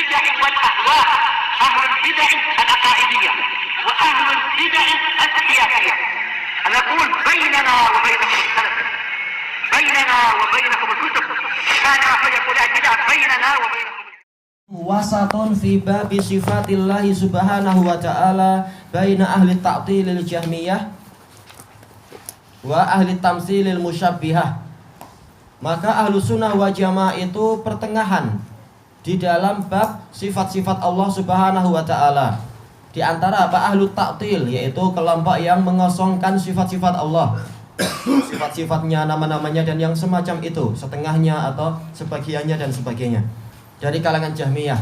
البدع والأهواء، أهل البدع العقائدية وأهل البدع السياسية. نقول بيننا وبينكم السلف، بيننا وبينكم الكتب، كان فيقول البدع بيننا وبينكم. Wasatun fi babi sifatillahi subhanahu wa ta'ala baina ahli ta'tilil jahmiyah wa ahli tamsilil musyabbihah. Maka ahlu sunnah wa jamaah itu pertengahan di dalam bab sifat-sifat Allah subhanahu wa ta'ala. Di antara apa? Ahlu ta'til, yaitu kelompok yang mengosongkan sifat-sifat Allah, sifat-sifatnya, nama-namanya dan yang semacam itu, setengahnya atau sebagiannya dan sebagainya, dari kalangan Jahmiyah.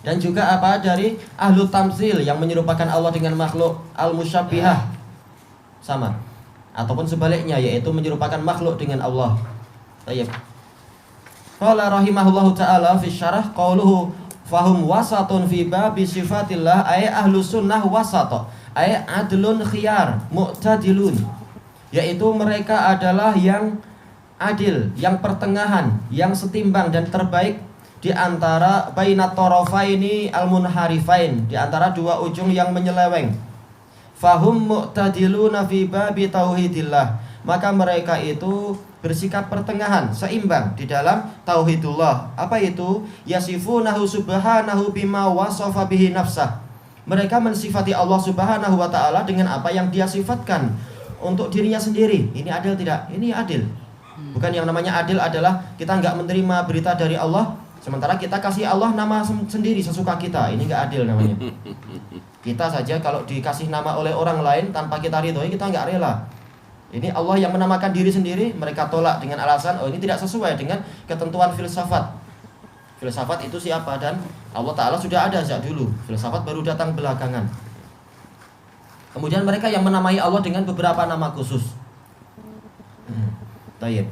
Dan juga apa? Dari ahlu tamsil yang menyerupakan Allah dengan makhluk, al-musyabbihah, sama, ataupun sebaliknya, yaitu menyerupakan makhluk dengan Allah. Baik. Qala rahimahullahu ta'ala fi syarah qauluhu fahum wasatun fi babi sifatillah ay ahlu sunnah wasata ay adlun khiyar mu'tadilun, yaitu mereka adalah yang adil, yang pertengahan, yang setimbang dan terbaik di antara bainat tarafaini al-munharifain, di antara dua ujung yang menyeleweng. Fahum mu'tadiluna fi babi tauhidillah, maka mereka itu bersikap pertengahan, seimbang di dalam tauhidullah. Apa itu? Yasifunahu subhanahu bima wasafa bihi nafsah. Mereka mensifati Allah subhanahu wa ta'ala dengan apa yang dia sifatkan untuk dirinya sendiri. Ini adil tidak? Ini adil. Bukan yang namanya adil adalah kita enggak menerima berita dari Allah, sementara kita kasih Allah nama sendiri sesuka kita. Ini enggak adil namanya. Kita saja kalau dikasih nama oleh orang lain tanpa kita ridhoi, kita enggak rela. Ini Allah yang menamakan diri sendiri, mereka tolak dengan alasan oh ini tidak sesuai dengan ketentuan filsafat. Filsafat itu siapa? Dan Allah Ta'ala sudah ada sejak dulu, filsafat baru datang belakangan. Kemudian mereka yang menamai Allah dengan beberapa nama khusus. Tayyib.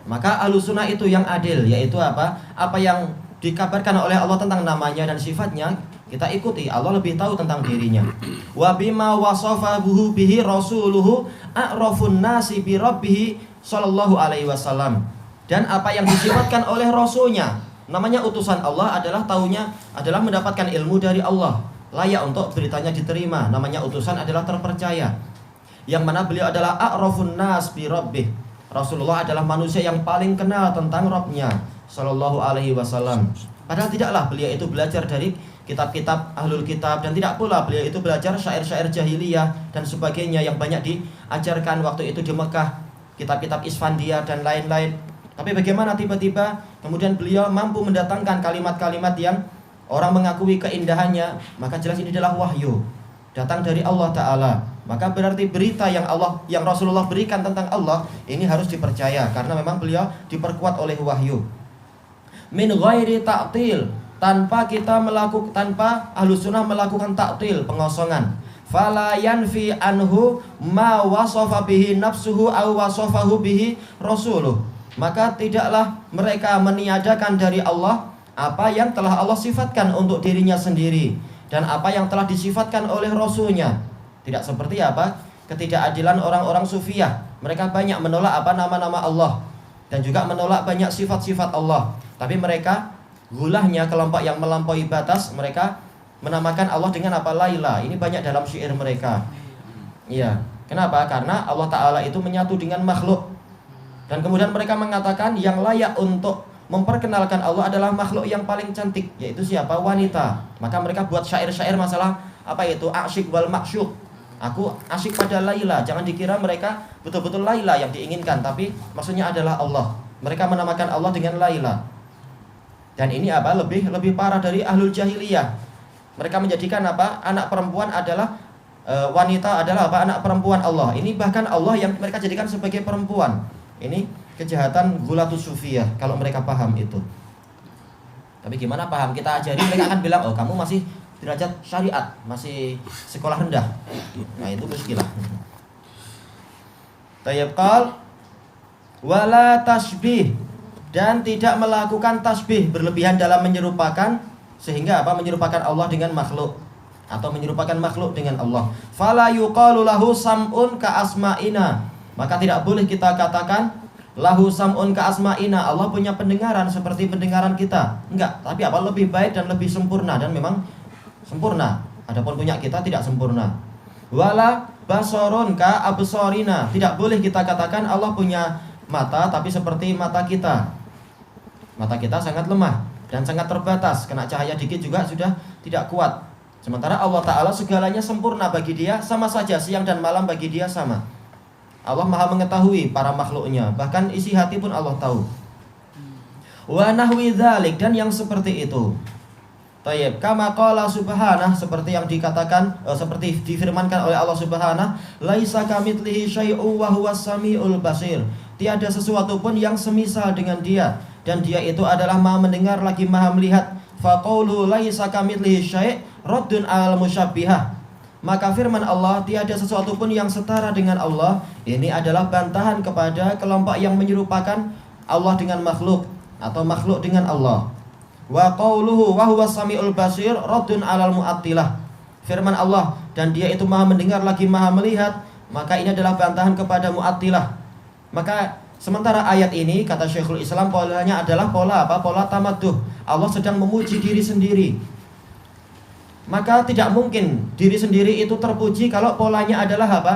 Maka Ahlussunnah itu yang adil, yaitu apa? Apa yang dikabarkan oleh Allah tentang namanya dan sifatnya, kita ikuti. Allah lebih tahu tentang dirinya. Wa bima wasafahu bihi rasuluhu a'rafun nasi bi rabbih sallallahu alaihi wasallam. Dan apa yang disifatkan oleh rasulnya, namanya utusan Allah, adalah taunya adalah mendapatkan ilmu dari Allah, layak untuk beritanya diterima. Namanya utusan adalah terpercaya. Yang mana beliau adalah a'rafun nas bi rabbih. Rasulullah adalah manusia yang paling kenal tentang Rabbnya sallallahu alaihi wasallam. Padahal tidaklah beliau itu belajar dari kitab-kitab ahlul kitab, dan tidak pula beliau itu belajar syair-syair jahiliyah dan sebagainya yang banyak diajarkan waktu itu di Mekah, kitab-kitab Isfandia dan lain-lain. Tapi bagaimana tiba-tiba kemudian beliau mampu mendatangkan kalimat-kalimat yang orang mengakui keindahannya? Maka jelas ini adalah wahyu, datang dari Allah Ta'ala. Maka berarti berita yang Rasulullah berikan tentang Allah ini harus dipercaya, karena memang beliau diperkuat oleh wahyu. Min ghairi ta'til, tanpa Ahlussunnah melakukan ta'til, pengosongan. Fala yanfi anhu ma wasafa bihi nafsuhu aw wasafahu bihi rasuluh. Maka tidaklah mereka meniadakan dari Allah apa yang telah Allah sifatkan untuk dirinya sendiri dan apa yang telah disifatkan oleh rasulnya. Tidak seperti apa? Ketidakadilan orang-orang sufiyah. Mereka banyak menolak apa nama-nama Allah dan juga menolak banyak sifat-sifat Allah. Tapi mereka gulahnya, kelompok yang melampaui batas, mereka menamakan Allah dengan apa? Laila. Ini banyak dalam syair mereka. Iya. Kenapa? Karena Allah Ta'ala itu menyatu dengan makhluk. Dan kemudian mereka mengatakan yang layak untuk memperkenalkan Allah adalah makhluk yang paling cantik, yaitu siapa? Wanita. Maka mereka buat syair-syair masalah apa itu? Asyik wal maksyuk. Aku asyik pada Laila. Jangan dikira mereka betul-betul Laila yang diinginkan, tapi maksudnya adalah Allah. Mereka menamakan Allah dengan Laila. Dan ini apa? Lebih parah dari ahlul jahiliyah. Mereka menjadikan apa? Anak perempuan adalah wanita adalah apa? Anak perempuan Allah. Ini bahkan Allah yang mereka jadikan sebagai perempuan. Ini kejahatan gulatus sufiyah kalau mereka paham itu. Tapi gimana paham? Kita ajari, mereka akan bilang, oh kamu masih derajat syariat, masih sekolah rendah. Nah itu muskilah. Tayyib qal wala tasbih, dan tidak melakukan tasbih, berlebihan dalam menyerupakan, sehingga apa? Menyerupakan Allah dengan makhluk atau menyerupakan makhluk dengan Allah. Fala yuqalu lahu sam'un ka asma'ina, maka tidak boleh kita katakan Lahu sam'un ka asma'ina, Allah punya pendengaran seperti pendengaran kita. Enggak, tapi apa? Lebih baik dan lebih sempurna, dan memang sempurna. Adapun punya kita tidak sempurna. Wala basorun ka absorina, tidak boleh kita katakan Allah punya mata tapi seperti mata kita. Mata kita sangat lemah dan sangat terbatas, kena cahaya dikit juga sudah tidak kuat. Sementara Allah Ta'ala segalanya sempurna bagi dia, sama saja siang dan malam bagi dia sama. Allah maha mengetahui para makhluknya, bahkan isi hati pun Allah tahu. Wa nahwi dzalik, dan yang seperti itu. Tayyib, kama qala subhanah, seperti yang dikatakan, seperti difirmankan oleh Allah Subhanahu, laisa kamitslihi syai'un wa huwas samiul basir. Tiada sesuatu pun yang semisal dengan dia, dan dia itu adalah maha mendengar lagi maha melihat. Fa qaulu laisa kamitslihi syai' raddun al musyabbihah. Maka firman Allah, tiada sesuatu pun yang setara dengan Allah, ini adalah bantahan kepada kelompok yang menyerupakan Allah dengan makhluk atau makhluk dengan Allah. Wa qauluhu wa huwas samiul basir raddun 'alal mu'attilah. Firman Allah, dan dia itu maha mendengar lagi maha melihat, maka ini adalah bantahan kepada mu'attilah. Maka sementara ayat ini, kata Syekhul Islam, polanya adalah pola apa? Pola tamadduh. Allah sedang memuji diri sendiri. Maka tidak mungkin diri sendiri itu terpuji kalau polanya adalah apa?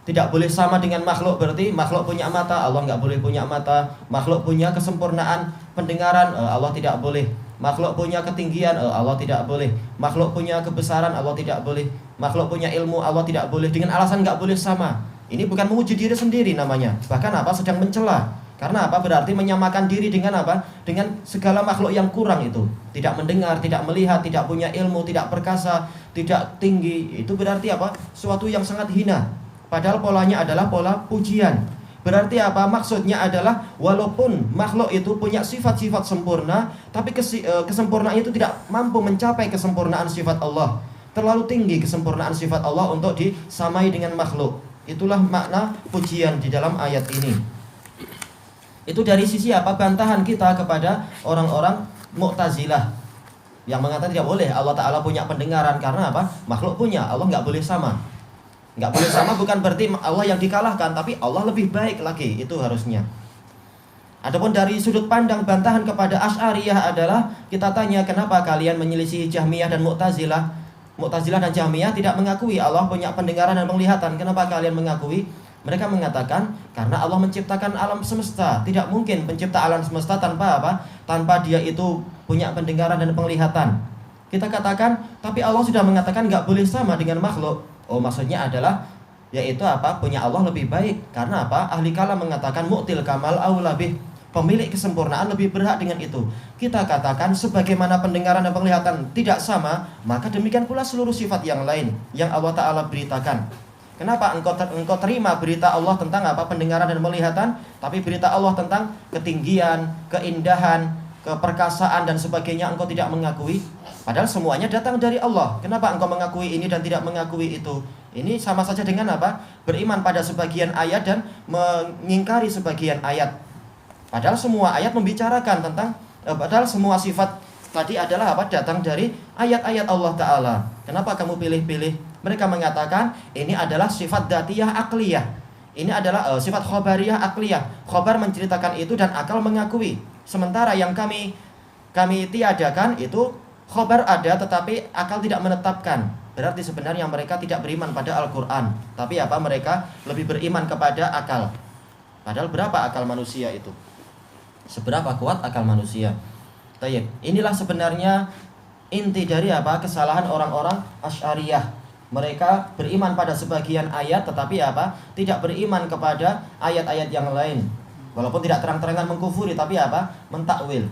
Tidak boleh sama dengan makhluk, berarti makhluk punya mata, Allah nggak boleh punya mata. Makhluk punya kesempurnaan pendengaran, Allah tidak boleh. Makhluk punya ketinggian, Allah tidak boleh. Makhluk punya kebesaran, Allah tidak boleh. Makhluk punya ilmu, Allah tidak boleh. Dengan alasan nggak boleh sama. Ini bukan memuji diri sendiri namanya. Bahkan apa? Sedang mencela. Karena apa? Berarti menyamakan diri dengan apa? Dengan segala makhluk yang kurang itu. Tidak mendengar, tidak melihat, tidak punya ilmu, tidak perkasa, tidak tinggi. Itu berarti apa? Suatu yang sangat hina. Padahal polanya adalah pola pujian. Berarti apa? Maksudnya adalah walaupun makhluk itu punya sifat-sifat sempurna, tapi kesempurnaan itu tidak mampu mencapai kesempurnaan sifat Allah. Terlalu tinggi kesempurnaan sifat Allah untuk disamai dengan makhluk. Itulah makna pujian di dalam ayat ini. Itu dari sisi apa? Bantahan kita kepada orang-orang Mu'tazilah yang mengatakan tidak boleh Allah Ta'ala punya pendengaran. Karena apa? Makhluk punya, Allah nggak boleh sama. Nggak boleh sama bukan berarti Allah yang dikalahkan, tapi Allah lebih baik lagi, itu harusnya. Adapun dari sudut pandang bantahan kepada Asy'ariyah adalah, kita tanya kenapa kalian menyelisihi Jahmiyah dan Mu'tazilah. Mu'tazilah dan Jahmiyah tidak mengakui Allah punya pendengaran dan penglihatan. Kenapa kalian mengakui? Mereka mengatakan karena Allah menciptakan alam semesta. Tidak mungkin pencipta alam semesta tanpa apa? Tanpa dia itu punya pendengaran dan penglihatan. Kita katakan, tapi Allah sudah mengatakan nggak boleh sama dengan makhluk. Oh, maksudnya adalah yaitu apa? Punya Allah lebih baik. Karena apa? Ahli kalam mengatakan mu'til kamal aula bih. Pemilik kesempurnaan lebih berhak dengan itu. Kita katakan sebagaimana pendengaran dan penglihatan tidak sama, maka demikian pula seluruh sifat yang lain yang Allah Ta'ala beritakan. Kenapa engkau terima berita Allah tentang apa? Pendengaran dan penglihatan, tapi berita Allah tentang ketinggian, keindahan, keperkasaan dan sebagainya engkau tidak mengakui? Padahal semuanya datang dari Allah. Kenapa engkau mengakui ini dan tidak mengakui itu? Ini sama saja dengan apa? Beriman pada sebagian ayat dan mengingkari sebagian ayat. Padahal semua ayat membicarakan tentang padahal semua sifat tadi adalah apa? Datang dari ayat-ayat Allah Ta'ala. Kenapa kamu pilih-pilih? Mereka mengatakan ini adalah sifat dzatiyah akliyah. Ini adalah sifat khobariyah akliyah. Khobar menceritakan itu dan akal mengakui. Sementara yang kami tiadakan itu khobar ada tetapi akal tidak menetapkan. Berarti sebenarnya mereka tidak beriman pada Al-Quran. Tapi apa? Mereka lebih beriman kepada akal. Padahal berapa akal manusia itu? Seberapa kuat akal manusia? Tayyib. Inilah sebenarnya inti dari apa? Kesalahan orang-orang Asy'ariyah. Mereka beriman pada sebagian ayat tetapi apa? Tidak beriman kepada ayat-ayat yang lain. Walaupun tidak terang-terangan mengkufuri, tapi apa? Mentakwil.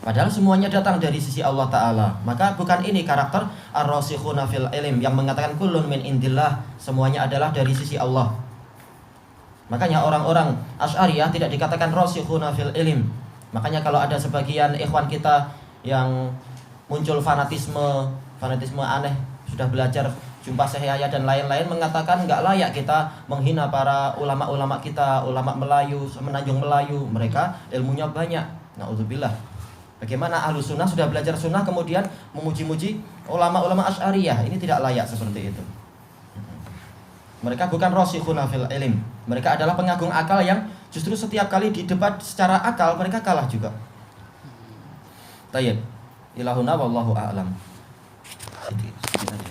Padahal semuanya datang dari sisi Allah Ta'ala. Maka bukan ini karakter ar-rasikhuna fil ilm yang mengatakan kullun min indillah, semuanya adalah dari sisi Allah. Makanya orang-orang Asy'ariyah tidak dikatakan rasikhuna fil ilm. Makanya kalau ada sebagian ikhwan kita yang muncul fanatisme aneh, sudah belajar jumpa Syekh Yahya dan lain-lain, mengatakan enggak layak kita menghina para ulama-ulama kita, ulama Melayu, Semenanjung Melayu. Mereka ilmunya banyak. Na'udzubillah. Bagaimana Ahlus Sunnah sudah belajar sunnah kemudian memuji-muji ulama-ulama Asy'ariyah? Ini tidak layak seperti itu. Mereka bukan rasikhuna fil ilm. Mereka adalah pengagung akal yang justru setiap kali di debat secara akal mereka kalah juga. Tayyib. Ilahuna wallahu a'lam. Sedikit aja.